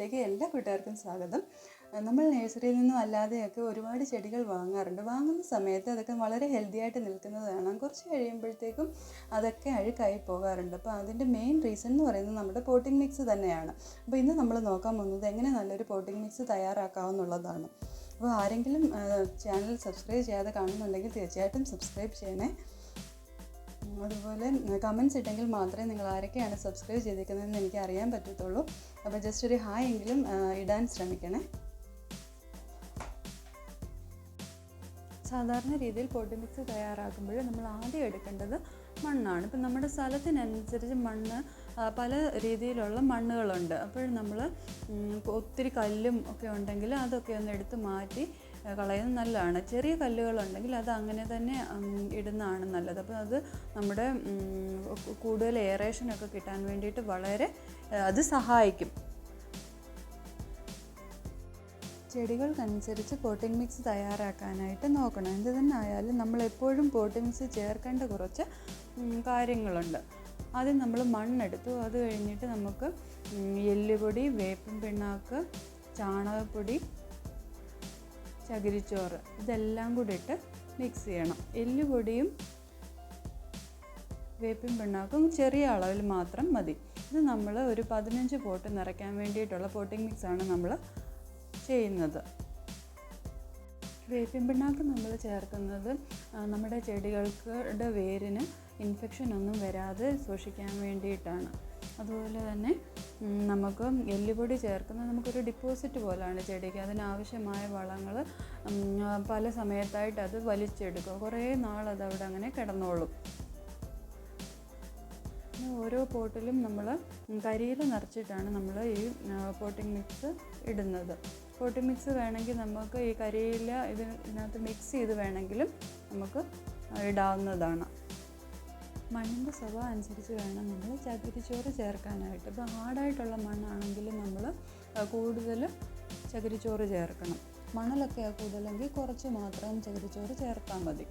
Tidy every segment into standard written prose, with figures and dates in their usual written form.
വീഡിയോയിലേക്ക് എല്ലാ കൂട്ടുകാർക്കും സ്വാഗതം. നമ്മൾ നഴ്സറിയിൽ നിന്നും അല്ലാതെയൊക്കെ ഒരുപാട് ചെടികൾ വാങ്ങാറുണ്ട്. വാങ്ങുന്ന സമയത്ത് അതൊക്കെ വളരെ ഹെൽത്തി ആയിട്ട് നിൽക്കുന്നത് കാണാം. കുറച്ച് കഴിയുമ്പോഴത്തേക്കും അതൊക്കെ അഴുക്കായി പോകാറുണ്ട്. അപ്പോൾ അതിൻ്റെ മെയിൻ റീസൺ എന്ന് പറയുന്നത് നമ്മുടെ പോട്ടിംഗ് മിക്സ് തന്നെയാണ്. അപ്പോൾ ഇന്ന് നമ്മൾ നോക്കാൻ പോകുന്നത് എങ്ങനെ നല്ലൊരു പോട്ടിംഗ് മിക്സ് തയ്യാറാക്കാമെന്നുള്ളതാണ്. അപ്പോൾ ആരെങ്കിലും ചാനൽ സബ്സ്ക്രൈബ് ചെയ്യാതെ കാണുന്നുണ്ടെങ്കിൽ തീർച്ചയായിട്ടും സബ്സ്ക്രൈബ് ചെയ്യണേ. അതുപോലെ കമൻറ്റ്സ് ഇട്ടെങ്കിൽ മാത്രമേ നിങ്ങൾ ആരൊക്കെയാണ് സബ്സ്ക്രൈബ് ചെയ്തിരിക്കുന്നതെന്ന് എനിക്ക് അറിയാൻ പറ്റത്തുള്ളൂ. അപ്പോൾ ജസ്റ്റ് ഒരു ഹായ് എങ്കിലും ഇടാൻ ശ്രമിക്കണേ. സാധാരണ രീതിയിൽ പോട്ടിംഗ് മിക്സ് തയ്യാറാക്കുമ്പോൾ നമ്മൾ ആദ്യം എടുക്കേണ്ടത് മണ്ണാണ്. ഇപ്പം നമ്മുടെ സ്ഥലത്തിനനുസരിച്ച് മണ്ണ് പല രീതിയിലുള്ള മണ്ണുകളുണ്ട്. അപ്പോൾ നമ്മൾ ഒത്തിരി കല്ലും ഒക്കെ ഉണ്ടെങ്കിൽ അതൊക്കെ ഒന്ന് എടുത്ത് മാറ്റി കളയുന്നത് നല്ലതാണ്. ചെറിയ കല്ലുകളുണ്ടെങ്കിൽ അത് അങ്ങനെ തന്നെ ഇടുന്നതാണ് നല്ലത്. അപ്പോൾ അത് നമ്മുടെ കൂടുതൽ എയറേഷനൊക്കെ കിട്ടാൻ വേണ്ടിയിട്ട് വളരെ അത് സഹായിക്കും. ചെടികൾക്കനുസരിച്ച് പോട്ടിംഗ് മിക്സ് തയ്യാറാക്കാനായിട്ട് നോക്കണം. എന്ത് തന്നെ ആയാലും നമ്മളെപ്പോഴും പോട്ടിംഗ് മിക്സ് ചേർക്കേണ്ട കുറച്ച് കാര്യങ്ങളുണ്ട്. ആദ്യം നമ്മൾ മണ്ണെടുത്തു. അത് കഴിഞ്ഞിട്ട് നമുക്ക് എല്ലുപൊടി, വേപ്പിൻ പിണ്ണാക്ക്, ചാണകപ്പൊടി, ചകിരിച്ചോറ് ഇതെല്ലാം കൂടി ഇട്ട് മിക്സ് ചെയ്യണം. എല്ലുപൊടിയും വേപ്പിൻ പിണ്ണാക്കും ചെറിയ അളവിൽ മാത്രം മതി. ഇത് നമ്മൾ ഒരു 15 പോട്ട് നിറയ്ക്കാൻ വേണ്ടിയിട്ടുള്ള പോട്ടിംഗ് മിക്സാണ് നമ്മൾ ചെയ്യുന്നത്. വേപ്പിൻ പിണ്ണാക്ക് നമ്മൾ ചേർക്കുന്നത് നമ്മുടെ ചെടികൾക്ക് വേരിന് ഇൻഫെക്ഷൻ ഒന്നും വരാതെ സൂക്ഷിക്കാൻ വേണ്ടിയിട്ടാണ്. അതുപോലെ തന്നെ നമുക്ക് എല്ലുപൊടി ചേർക്കുന്നത് നമുക്കൊരു ഡിപ്പോസിറ്റ് പോലെയാണ് ചെടിക്ക്. അതിനാവശ്യമായ വളങ്ങൾ പല സമയത്തായിട്ട് അത് വലിച്ചെടുക്കും. കുറേ നാളത് അവിടെ അങ്ങനെ കിടന്നോളും. ഓരോ പോട്ടിലും നമ്മൾ കരിയില നിറച്ചിട്ടാണ് നമ്മൾ ഈ പോട്ടിംഗ് മിക്സ് ഇടുന്നത്. പോട്ടിംഗ് മിക്സ് വേണമെങ്കിൽ നമുക്ക് ഈ കരിയില ഇതിനകത്ത് മിക്സ് ചെയ്ത് വേണമെങ്കിലും നമുക്ക് ഇടാവുന്നതാണ്. മണ്ണിൻ്റെ സ്വഭാവം അനുസരിച്ച് വേണം നമ്മൾ ചകിരിച്ചോറ് ചേർക്കാനായിട്ട്. ഇപ്പോൾ ഹാർഡായിട്ടുള്ള മണ്ണാണെങ്കിൽ നമ്മൾ കൂടുതൽ ചകിരിച്ചോറ് ചേർക്കണം. മണലൊക്കെ കൂടുതലെങ്കിൽ കുറച്ച് മാത്രം ചകിരിച്ചോറ് ചേർത്താൽ മതി.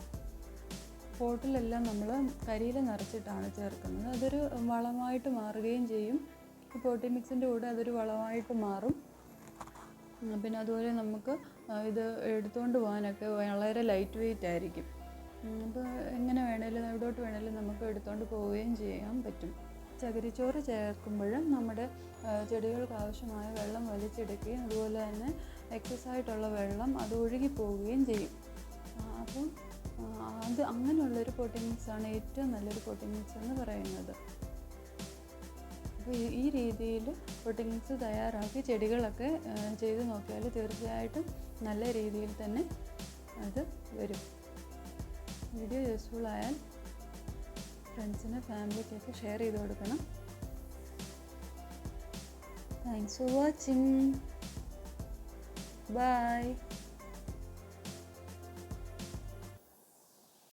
പോട്ടിലെല്ലാം നമ്മൾ കരിയില നിറച്ചിട്ടാണ് ചേർക്കുന്നത്. അതൊരു വളമായിട്ട് മാറുകയും ചെയ്യും. പോട്ടിംഗ് മിക്സിൻ്റെ കൂടെ അതൊരു വളമായിട്ട് മാറും. പിന്നെ അതുപോലെ നമുക്ക് ഇത് എടുത്തുകൊണ്ട് പോകാനൊക്കെ വളരെ ലൈറ്റ് വെയിറ്റ് ആയിരിക്കും. അപ്പോൾ എങ്ങനെ വേണേലും എവിടോട്ട് വേണേലും നമുക്ക് എടുത്തുകൊണ്ട് പോവുകയും ചെയ്യാൻ പറ്റും. ചകിരിച്ചോറ് ചേർക്കുമ്പോഴും നമ്മുടെ ചെടികൾക്ക് ആവശ്യമായ വെള്ളം വലിച്ചെടുക്കുകയും അതുപോലെ തന്നെ എക്സസ്സായിട്ടുള്ള വെള്ളം അത് ഒഴുകി പോവുകയും ചെയ്യും. അപ്പം അത് അങ്ങനെയുള്ളൊരു പോട്ടിംഗ് മിക്സാണ് ഏറ്റവും നല്ലൊരു പോട്ടിംഗ് മിക്സ് എന്ന് പറയുന്നത്. അപ്പോൾ ഈ രീതിയിൽ പോട്ടിംഗ് മിക്സ് തയ്യാറാക്കി ചെടികളൊക്കെ ചെയ്ത് നോക്കിയാൽ തീർച്ചയായിട്ടും നല്ല രീതിയിൽ തന്നെ അത് വരും. വീഡിയോ യൂസ്ഫുൾ ആയാൽ ഫ്രണ്ട്സിന് ഫാമിലിക്കൊക്കെ ഷെയർ ചെയ്ത് കൊടുക്കണം. Thanks for watching. ബൈ.